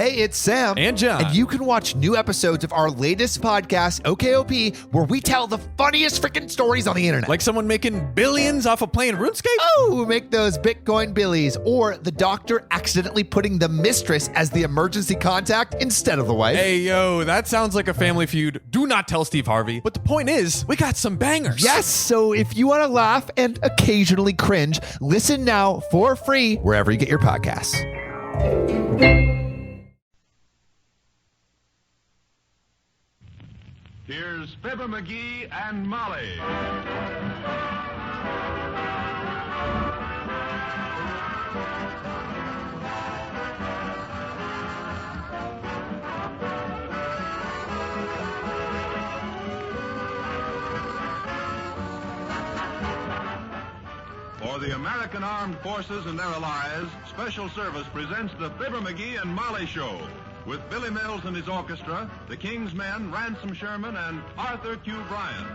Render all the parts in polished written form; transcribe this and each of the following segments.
Hey, it's Sam. And John. And you can watch new episodes of our latest podcast, OKOP, where we tell the funniest freaking stories on the internet. Like someone making billions off of playing RuneScape? Oh, make those Bitcoin billies. Or the doctor accidentally putting the mistress as the emergency contact instead of the wife. Hey, yo, that sounds like a family feud. Do not tell Steve Harvey. But the point is, we got some bangers. Yes, so if you want to laugh and occasionally cringe, listen now for free wherever you get your podcasts. Here's Fibber, McGee, and Molly. For the American Armed Forces and their allies, Special Service presents the Fibber, McGee, and Molly Show. With Billy Mills and his orchestra, the King's Men, Ransom Sherman, and Arthur Q. Bryan.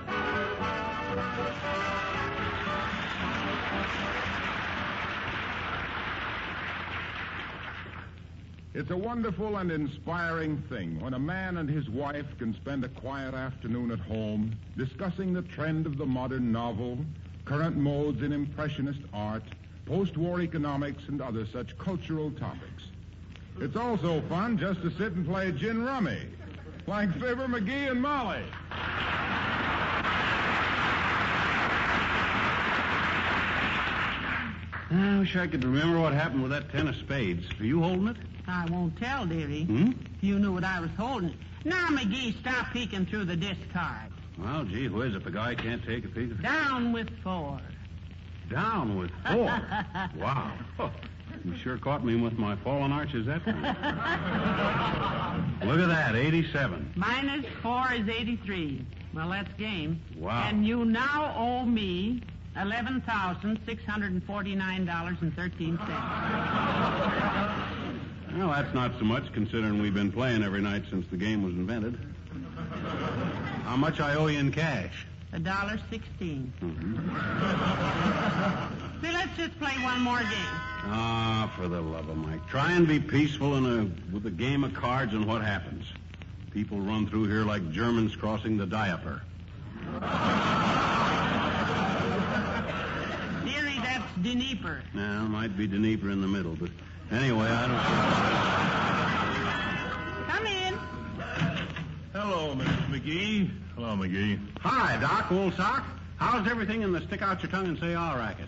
It's a wonderful and inspiring thing when a man and his wife can spend a quiet afternoon at home discussing the trend of the modern novel, current modes in impressionist art, post-war economics, and other such cultural topics. It's also fun just to sit and play gin rummy, like Fibber, McGee, and Molly. I wish I could remember what happened with that 10 of spades. Are you holding it? I won't tell, dearie. If you knew what I was holding. Now, McGee, stop peeking through the discard. Well, gee whiz, if a guy can't take a peek at... Down with 4. Down with 4? Wow. You sure caught me with my fallen arches that time. Look at that, 87. Minus 4 is 83. Well, that's game. Wow. And you now owe me $11,649.13. Well, that's not so much, considering we've been playing every night since the game was invented. How much I owe you in cash? $1.16. See, let's just play one more game. Ah, for the love of Mike. Try and be peaceful with a game of cards, and what happens? People run through here like Germans crossing the diaper. Dearie, that's Dnieper. Now, might be Dnieper in the middle, but anyway, I don't... Come in. Hello, Mrs. McGee. Hello, McGee. Hi, Doc, old sock. How's everything in the stick-out-your-tongue-and-say-all racket?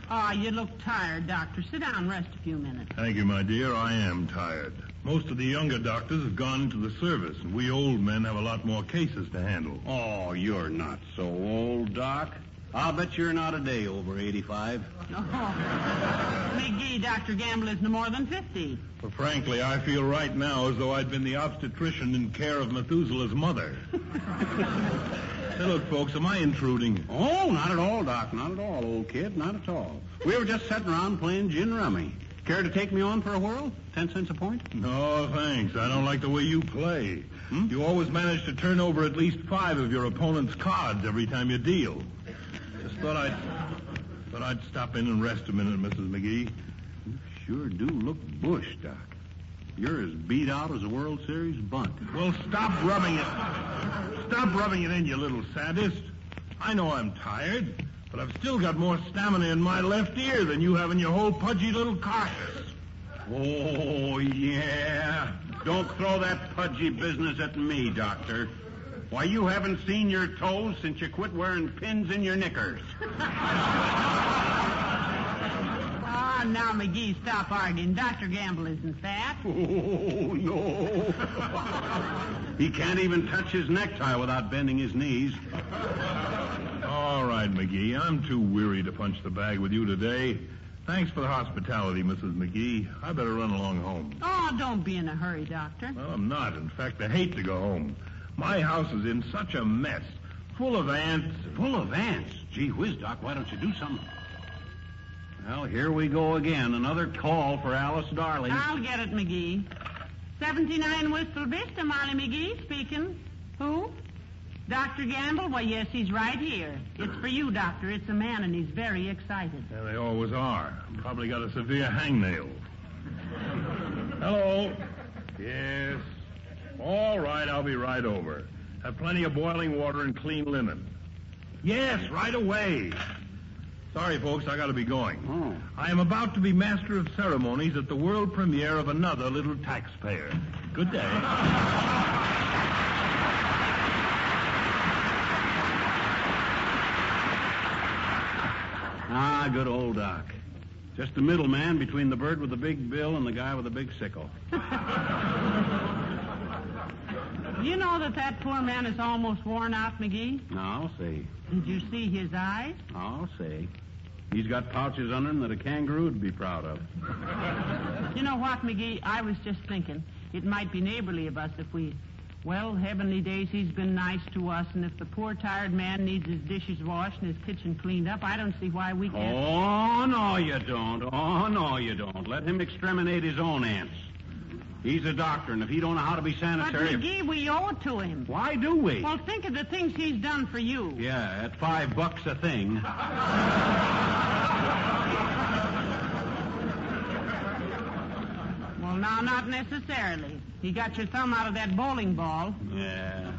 Oh, you look tired, Doctor. Sit down and rest a few minutes. Thank you, my dear. I am tired. Most of the younger doctors have gone to the service, and we old men have a lot more cases to handle. Oh, you're not so old, Doc. I'll bet you're not a day over 85. Oh, McGee, Dr. Gamble is no more than 50. But frankly, I feel right now as though I'd been the obstetrician in care of Methuselah's mother. Say, look, folks, am I intruding? Oh, not at all, Doc. Not at all, old kid. Not at all. We were just sitting around playing gin rummy. Care to take me on for a whirl? 10 cents a point? No, thanks. I don't like the way you play. You always manage to turn over at least 5 of your opponent's cards every time you deal. Just thought I'd stop in and rest a minute, Mrs. McGee. You sure do look bush, Doc. You're as beat out as a World Series bunt. Well, stop rubbing it. Stop rubbing it in, you little sadist. I know I'm tired, but I've still got more stamina in my left ear than you have in your whole pudgy little carcass. Oh, yeah. Don't throw that pudgy business at me, Doctor. Why, you haven't seen your toes since you quit wearing pins in your knickers. Ah, now, McGee, stop arguing. Dr. Gamble isn't fat. Oh, no. He can't even touch his necktie without bending his knees. All right, McGee. I'm too weary to punch the bag with you today. Thanks for the hospitality, Mrs. McGee. I better run along home. Oh, don't be in a hurry, Doctor. Well, I'm not. In fact, I hate to go home. My house is in such a mess. Full of ants. Full of ants? Gee whiz, Doc, why don't you do something? Well, here we go again. Another call for Alice Darling. I'll get it, McGee. 79 Wistful Vista, Molly McGee speaking. Who? Dr. Gamble? Why, yes, he's right here. It's for you, Doctor. It's a man, and he's very excited. Yeah, they always are. Probably got a severe hangnail. Hello? Yes. All right, I'll be right over. Have plenty of boiling water and clean linen. Yes, right away. Sorry, folks, I gotta be going. Oh. I am about to be master of ceremonies at the world premiere of another little taxpayer. Good day. Ah, good old Doc. Just the middleman between the bird with the big bill and the guy with the big sickle. You know that poor man is almost worn out, McGee? I'll see. Did you see his eyes? I'll see. He's got pouches under him that a kangaroo would be proud of. You know what, McGee? I was just thinking it might be neighborly of us if we... Well, heavenly days, he's been nice to us, and if the poor, tired man needs his dishes washed and his kitchen cleaned up, I don't see why we can't... Oh, no, you don't. Oh, no, you don't. Let him exterminate his own ants. He's a doctor, and if he don't know how to be But, sanitary... McGee, we owe it to him. Why do we? Well, think of the things he's done for you. Yeah, at $5 a thing. Well, now, not necessarily. He got your thumb out of that bowling ball, Yeah.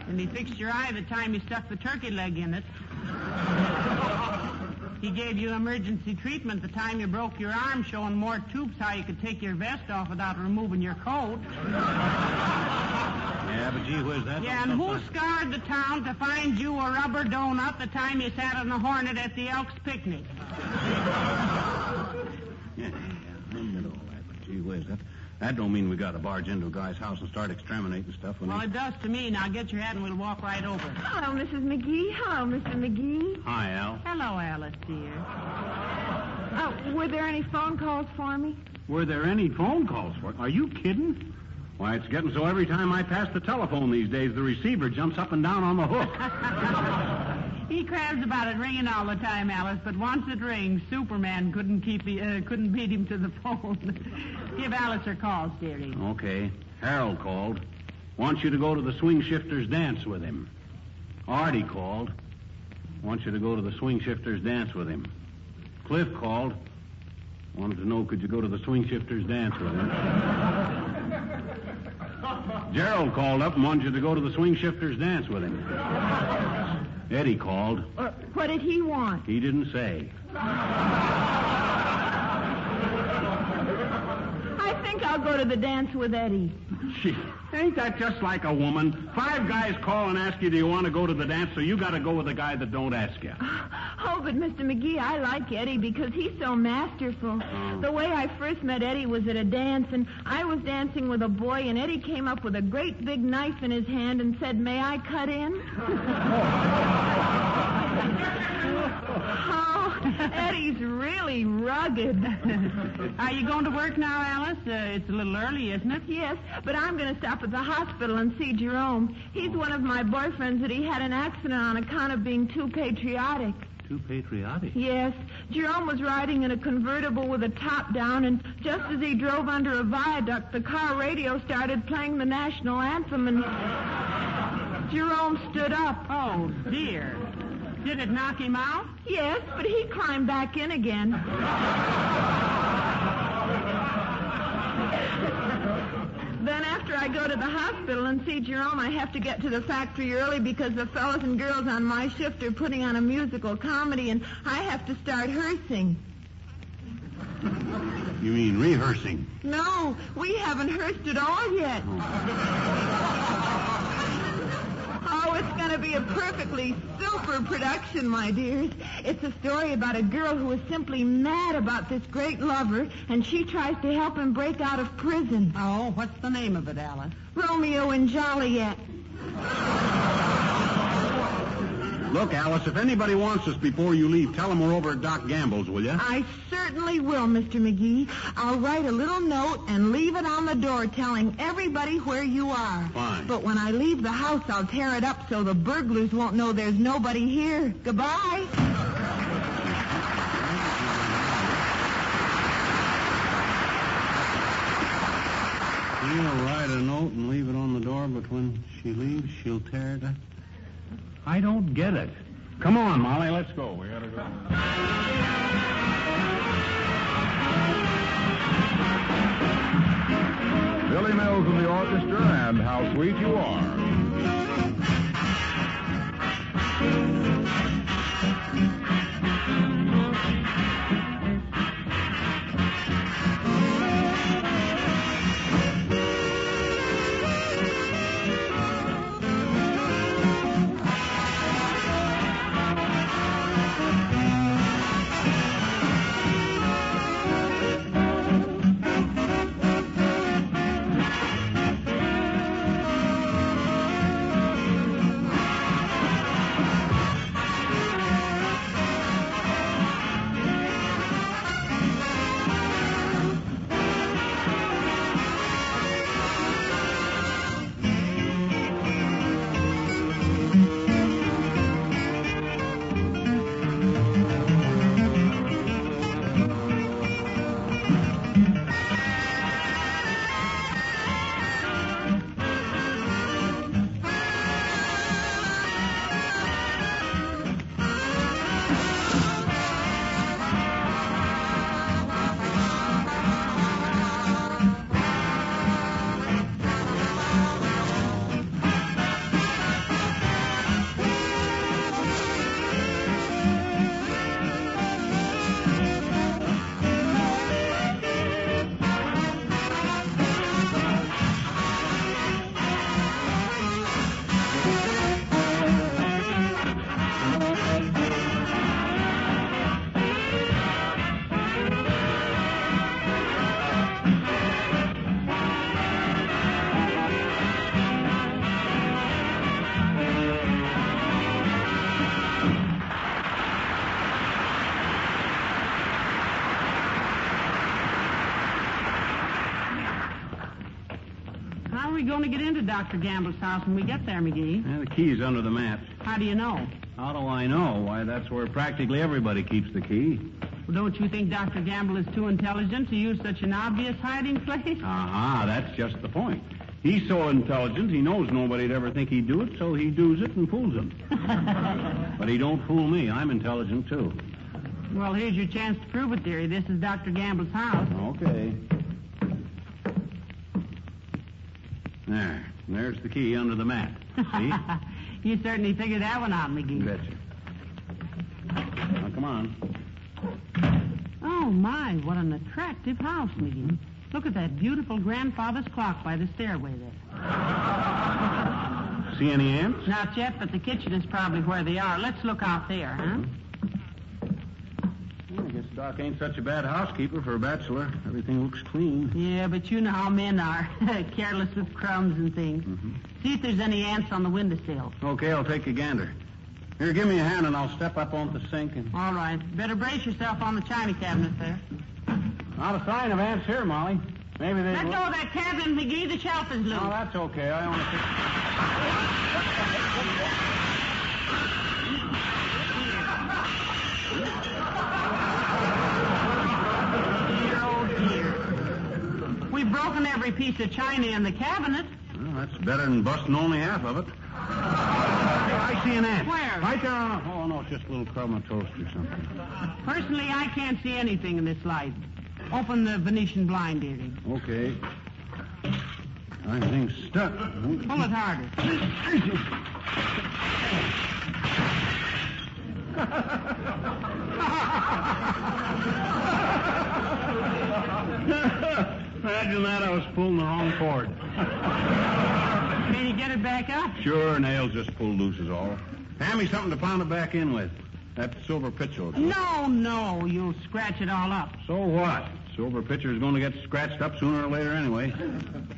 and he fixed your eye the time you stuck the turkey leg in it. He gave you emergency treatment the time you broke your arm, showing more tubes how you could take your vest off without removing your coat. Yeah, but gee whiz, that... Yeah, and who scoured the town to find you a rubber donut the time you sat on the Hornet at the Elks picnic? Yeah, I know that, but gee whiz, that don't mean we got to barge into a guy's house and start exterminating stuff when Well, he... it does to me. Now get your hat and we'll walk right over. Hello, Mrs. McGee. Hello, Mr. McGee. Hi, Al. Hello, Alice, dear. Were there any phone calls for me? Were there any phone calls for it? Are you kidding? Why, it's getting so every time I pass the telephone these days, the receiver jumps up and down on the hook. He crabs about it ringing all the time, Alice, but once it rings, Superman couldn't beat him to the phone. Give Alice her calls, dearie. Okay. Harold called. Wants you to go to the swing shifters dance with him. Artie called. Wants you to go to the swing shifters dance with him. Cliff called. Wanted to know, could you go to the swing shifters dance with him? Gerald called up and wanted you to go to the swing shifters dance with him. Eddie called. What did he want? He didn't say. I think I'll go to the dance with Eddie. Gee, ain't that just like a woman? 5 guys call and ask you, do you want to go to the dance, so you got to go with the guy that don't ask you. Oh, but Mr. McGee, I like Eddie because he's so masterful. The way I first met Eddie was at a dance, and I was dancing with a boy, and Eddie came up with a great big knife in his hand and said, "May I cut in?" Oh, Eddie's really rugged. Are you going to work now, Alice? It's a little early, isn't it? Yes, but I'm going to stop at the hospital and see Jerome. He's one of my boyfriends that he had an accident on account of being too patriotic. Too patriotic? Yes. Jerome was riding in a convertible with a top down, and just as he drove under a viaduct, the car radio started playing the national anthem, and Jerome stood up. Oh, dear. Did it knock him out? Yes, but he climbed back in again. Then after I go to the hospital and see Jerome, I have to get to the factory early because the fellas and girls on my shift are putting on a musical comedy, and I have to start rehearsing. You mean rehearsing? No, we haven't rehearsed at all yet. Oh, it's going to be a perfectly super production, my dears. It's a story about a girl who is simply mad about this great lover, and she tries to help him break out of prison. Oh, what's the name of it, Alice? Romeo and Joliet. Look, Alice, if anybody wants us before you leave, tell them we're over at Doc Gamble's, will you? I certainly will, Mr. McGee. I'll write a little note and leave it on the door telling everybody where you are. Fine. But when I leave the house, I'll tear it up so the burglars won't know there's nobody here. Goodbye. She'll write a note and leave it on the door, but when she leaves, she'll tear it up. I don't get it. Come on, Molly, let's go. We gotta go. vocals of the orchestra, and How Sweet You Are. How are we going to get into Dr. Gamble's house when we get there, McGee? The key's under the mat. How do you know? How do I know? Why, that's where practically everybody keeps the key. Well, don't you think Dr. Gamble is too intelligent to use such an obvious hiding place? Aha, that's just the point. He's so intelligent, he knows nobody'd ever think he'd do it, so he does it and fools them. But he don't fool me. I'm intelligent, too. Well, here's your chance to prove it, dearie. This is Dr. Gamble's house. Okay. There's the key under the mat. See? You certainly figured that one out, McGee. You betcha. Now, come on. Oh, my, what an attractive house, McGee. Look at that beautiful grandfather's clock by the stairway there. See any ants? Not yet, but the kitchen is probably where they are. Let's look out there, huh? Well, I guess Doc ain't such a bad housekeeper for a bachelor. Everything looks clean. Yeah, but you know how men are. Careless with crumbs and things. See if there's any ants on the windowsill. Okay, I'll take a gander. Here, give me a hand and I'll step up on the sink and... All right. Better brace yourself on the china cabinet there. Not a sign of ants here, Molly. Maybe they... Let go of that cabinet, McGee. The shelf is loose. Oh, that's okay. I only... Dear, oh, dear. We've broken every piece of china in the cabinet. Well, that's better than busting only half of it. I see an ant. Where? Right there on... Oh, no, it's just a little crumb of toast or something. Personally, I can't see anything in this light. Open the Venetian blind, dearie. Okay. Everything's stuck. Pull it harder. Imagine that, I was pulling the wrong cord. Can you get it back up? Sure, nails just pulled loose is all. Hand me something to pound it back in with. That silver pitcher. No, you'll scratch it all up. So what? Silver pitcher's going to get scratched up sooner or later anyway.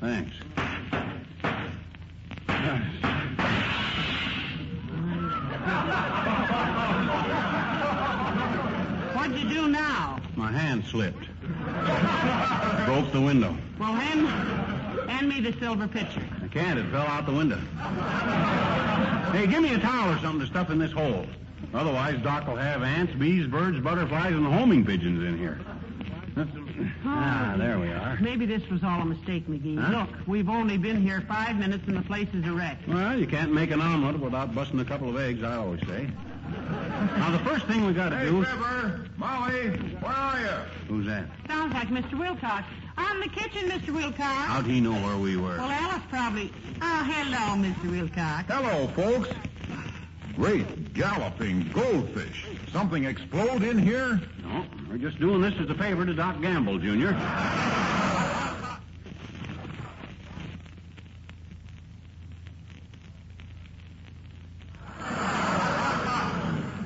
Thanks. What'd you do now? My hand slipped. Broke the window. Well, hand me the silver pitcher. I can't. It fell out the window. Hey, give me a towel or something to stuff in this hole. Otherwise, Doc will have ants, bees, birds, butterflies, and homing pigeons in here. There we are. Maybe this was all a mistake, McGee. Huh? Look, we've only been here 5 minutes and the place is a wreck. Well, you can't make an omelet without busting a couple of eggs, I always say. Now, the first thing we got to do... Hey, Fibber, Molly, where are you? Who's that? Sounds like Mr. Wilcox. I'm in the kitchen, Mr. Wilcox. How'd he know where we were? Well, Alice probably... Oh, hello, Mr. Wilcox. Hello, folks. Great galloping goldfish. Something explode in here? No, we're just doing this as a favor to Doc Gamble, Jr.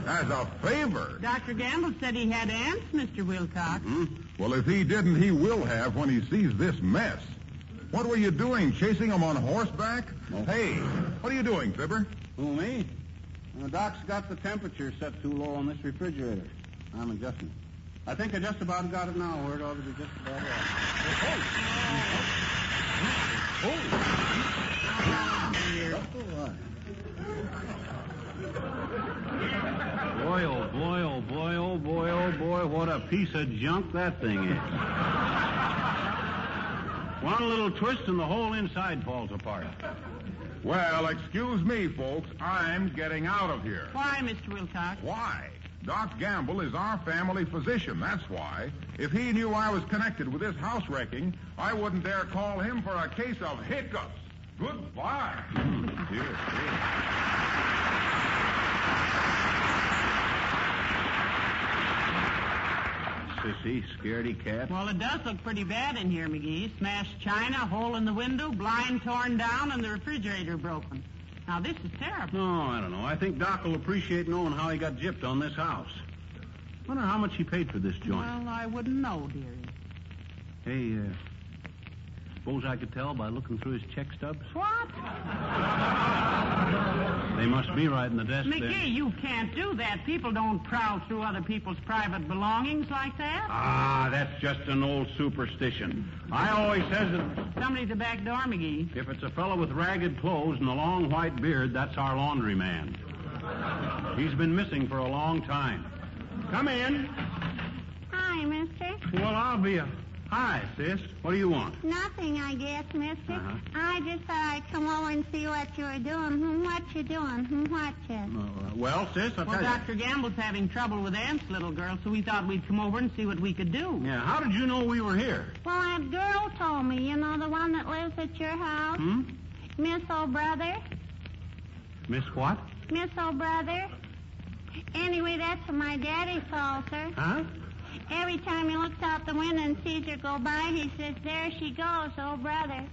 As a favor. Dr. Gamble said he had ants, Mr. Wilcox. Well, if he didn't, he will have when he sees this mess. What were you doing, chasing him on horseback? No. Hey, what are you doing, Fibber? Who, me? The Doc's got the temperature set too low on this refrigerator. I'm adjusting. I think I just about got it now where it ought to be just about Boy, oh boy, oh boy, oh boy, oh boy, what a piece of junk that thing is. One little twist and the whole inside falls apart. Well, excuse me, folks. I'm getting out of here. Why, Mr. Wilcox? Why? Doc Gamble is our family physician, that's why. If he knew I was connected with this house wrecking, I wouldn't dare call him for a case of hiccups. Goodbye. Here. Sissy, scaredy cat. Well, it does look pretty bad in here, McGee. Smashed china, hole in the window, blind torn down, and the refrigerator broken. Now, this is terrible. No, I don't know. I think Doc will appreciate knowing how he got gypped on this house. Wonder how much he paid for this joint. Well, I wouldn't know, dearie. Hey, suppose I could tell by looking through his check stubs? What? They must be right in the desk there. McGee, you can't do that. People don't prowl through other people's private belongings like that. Ah, that's just an old superstition. I always says that Somebody's at the back door, McGee. if it's a fellow with ragged clothes and a long white beard, that's our laundryman. He's been missing for a long time. Come in. Hi, mister. Well, I'll be a... Hi, sis. What do you want? Nothing, I guess, mister. Uh-huh. I just thought I'd come over and see what you were doing. What you doing? What you? Well, sis, I'll Well, tell you. Dr. Gamble's having trouble with ants, little girl, so we thought we'd come over and see what we could do. Yeah, how did you know we were here? Well, that girl told me, you know, the one that lives at your house? Miss O'Brother? Miss what? Miss O'Brother? Anyway, that's what my daddy calls her. Huh? Every time he looks out the window and sees her go by, he says, there she goes, O'Brother.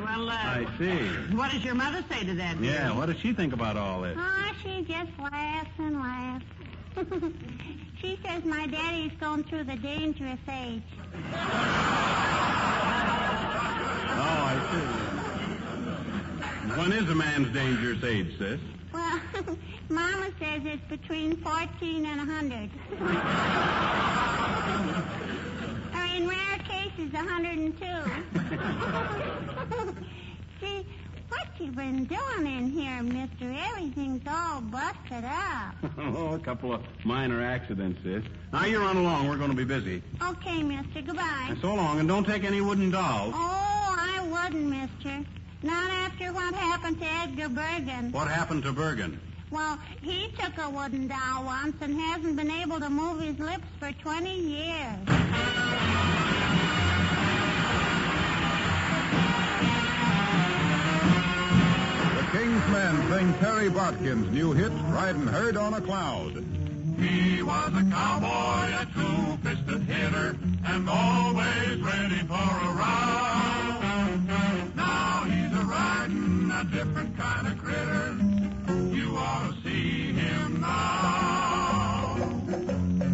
Well, I see. what does your mother say to that? Yeah, dearie? what does she think about all this? Oh, she just laughs and laughs. She says my daddy's going through the dangerous age. Oh, I see. When is a man's dangerous age, sis? Well, Mama says it's between 14 and 100. Or in rare cases, 102. See, what you been doing in here, mister? Everything's all busted up. Oh, a couple of minor accidents, sis. Now, you run along. We're going to be busy. Okay, mister, goodbye. And so long, and don't take any wooden dolls. Oh, I wouldn't, mister. Not after what happened to Edgar Bergen. What happened to Bergen? Well, he took a wooden doll once and hasn't been able to move his lips for 20 years. The King's Men sing Terry Botkin's new hit, Riding Herd on a Cloud. He was a cowboy, a two-fisted hitter, and always ready for a round. Now he's a-riding a different kind of critter. You ought to see him now.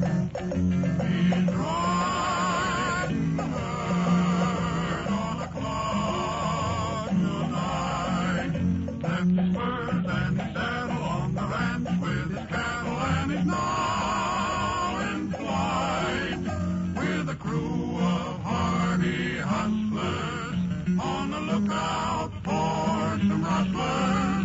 He's riding the herd on a cloud tonight. Left his spurs and his saddle on the ranch with his cattle, and he's now in flight with a crew of hardy hustlers on the lookout for some rustlers.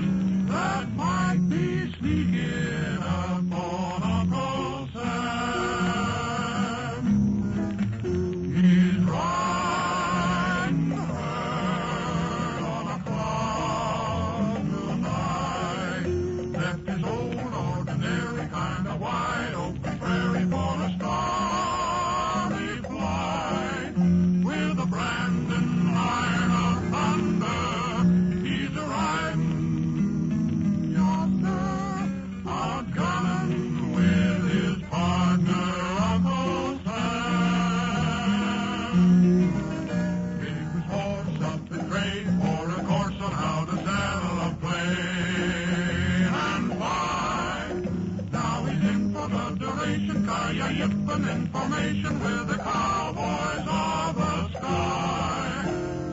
yipping information with the cowboys of the sky.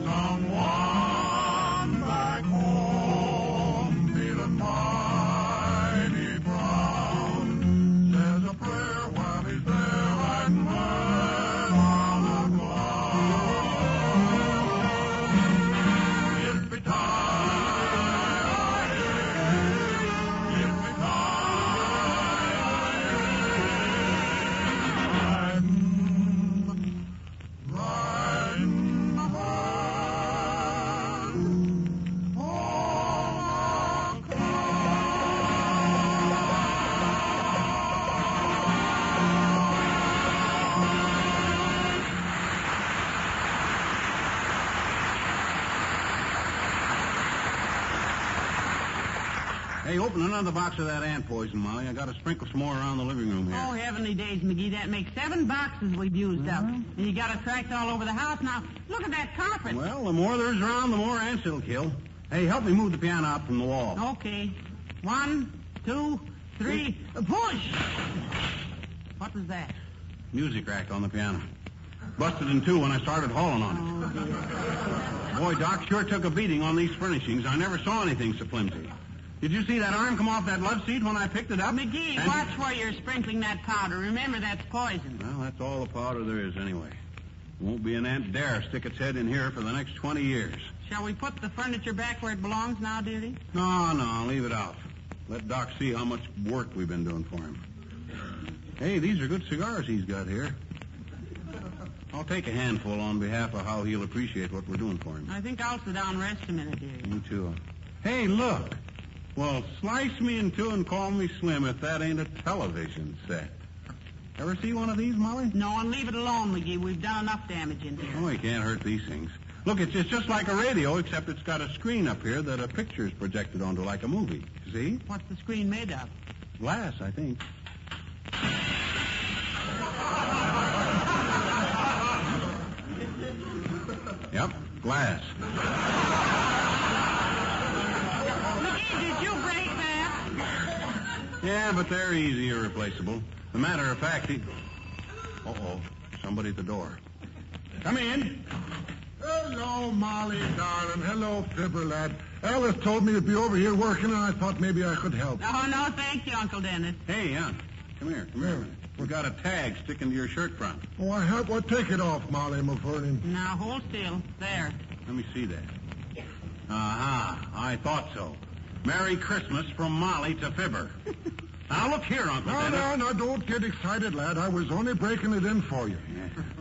Someone back home feeling mighty proud says a prayer while he's there riding high on the cloud. Yippee-ki-yay, yippee-ki-yay, riding high on the Hey, open another box of that ant poison, Molly. I got to sprinkle some more around the living room here. Oh, heavenly days, McGee. That makes 7 boxes we've used up. And you got it tracked all over the house. Now, look at that carpet. Well, the more there's around, the more ants it'll kill. Hey, help me move the piano out from the wall. Okay. 1, 2, 3, push! What was that? Music rack on the piano. Busted in two when I started hauling on it. Boy, Doc sure took a beating on these furnishings. I never saw anything so flimsy. Did you see that arm come off that love seat when I picked it up? McGee, And- watch where you're sprinkling that powder. Remember, that's poison. Well, that's all the powder there is anyway. Won't be an ant dare stick its head in here for the next 20 years. Shall we put the furniture back where it belongs now, dearie? No, leave it out. Let Doc see how much work we've been doing for him. Hey, these are good cigars he's got here. I'll take a handful on behalf of how he'll appreciate what we're doing for him. I think I'll sit down and rest a minute, dearie. Me too. Hey, look. Well, slice me in two and call me Slim if that ain't a television set. Ever see one of these, Molly? No, and leave it alone, McGee. We've done enough damage in here. Oh, you can't hurt these things. Look, it's just like a radio, except it's got a screen up here that a picture's projected onto like a movie. See? What's the screen made of? Glass, I think. Yep, glass. McGee, did you break that? Yeah, but they're easy irreplaceable. As a matter of fact, Uh-oh, somebody at the door. Come in. Hello, Molly, darling. Hello, Fibber, lad. Alice told me you'd be over here working, and I thought maybe I could help. Oh, no, thank you, Uncle Dennis. Hey, come here a minute. We got a tag sticking to your shirt front. Oh, I have. Well, take it off, Molly McVernon. Now, hold still. There. Let me see that. I thought so. Merry Christmas from Molly to Fibber. Now, look here, Uncle Dennis. No, don't get excited, lad. I was only breaking it in for you.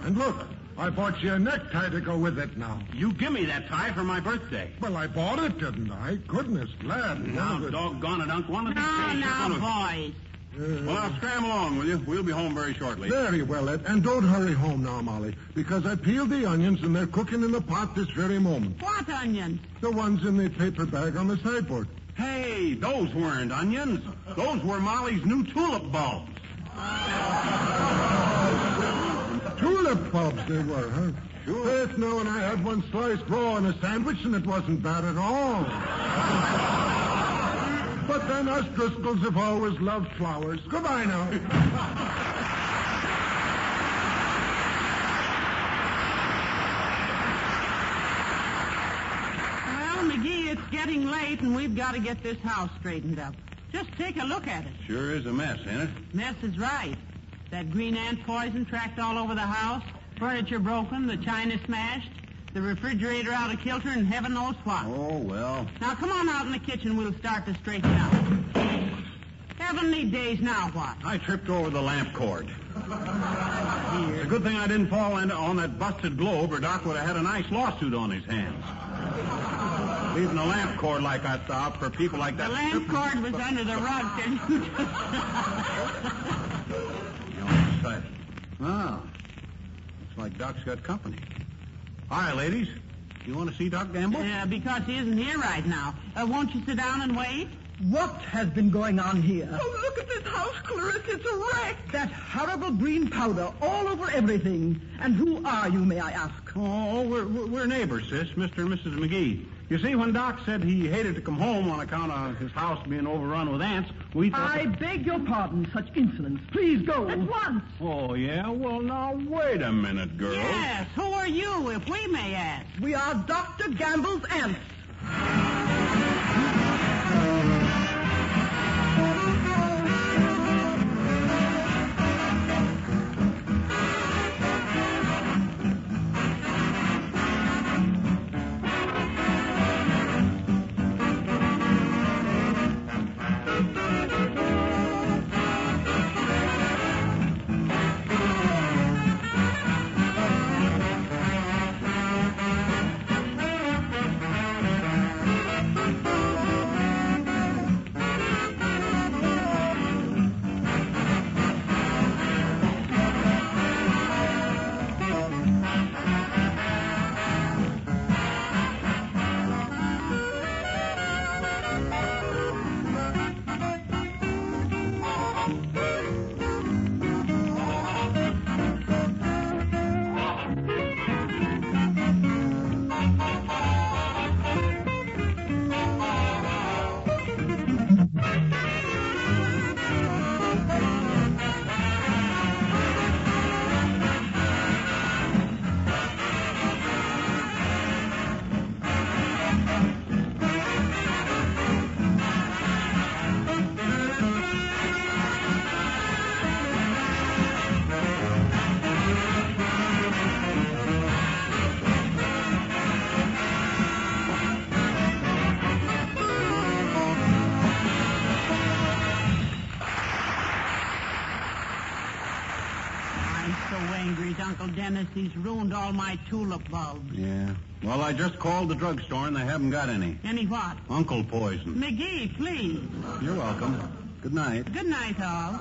And look, I bought you a necktie to go with it now. You give me that tie for my birthday. Well, I bought it, didn't I? Goodness, lad. Now, doggone it, Uncle. One of these days you're Now, gonna... boys. Well, now, scram along, will you? We'll be home very shortly. Very well, Ed. And don't hurry home now, Molly, because I peeled the onions and they're cooking in the pot this very moment. What onions? The ones in the paper bag on the sideboard. Hey, those weren't onions. Those were Molly's new tulip bulbs. Tulip bulbs they were, huh? Sure. Faith, no, and I had one sliced raw in a sandwich, and it wasn't bad at all. But then us Driscolls have always loved flowers. Goodbye now. Well, McGee, it's getting late, and we've got to get this house straightened up. Just take a look at it. Sure is a mess, ain't it? Mess is right. That green ant poison tracked all over the house, furniture broken, the china smashed, the refrigerator out of kilter, and heaven knows what. Oh, well. Now, come on out in the kitchen. We'll start to straighten out. Heavenly days, now what? I tripped over the lamp cord. It's a good thing I didn't fall on that busted globe, or Doc would have had a nice lawsuit on his hands. Leaving a lamp cord like that out for people like that. The lamp cord was under the rug. Oh, looks like Doc's got company. All right, ladies. You want to see Doc Gamble? Because he isn't here right now. Won't you sit down and wait? What has been going on here? Oh, look at this house, Clarissa. It's a wreck. That horrible green powder all over everything. And who are you, may I ask? Oh, we're neighbors, sis. Mr. and Mrs. McGee. You see, when Doc said he hated to come home on account of his house being overrun with ants, we thought... I beg your pardon, such insolence. Please go. At once. Oh, yeah? Well, now, wait a minute, girls. Yes, who are you, if we may ask? We are Dr. Gamble's ants. Uncle Dennis, he's ruined all my tulip bulbs. Yeah. Well, I just called the drugstore and they haven't got any. Any what? Uncle poison. McGee, please. You're welcome. Good night. Good night, all.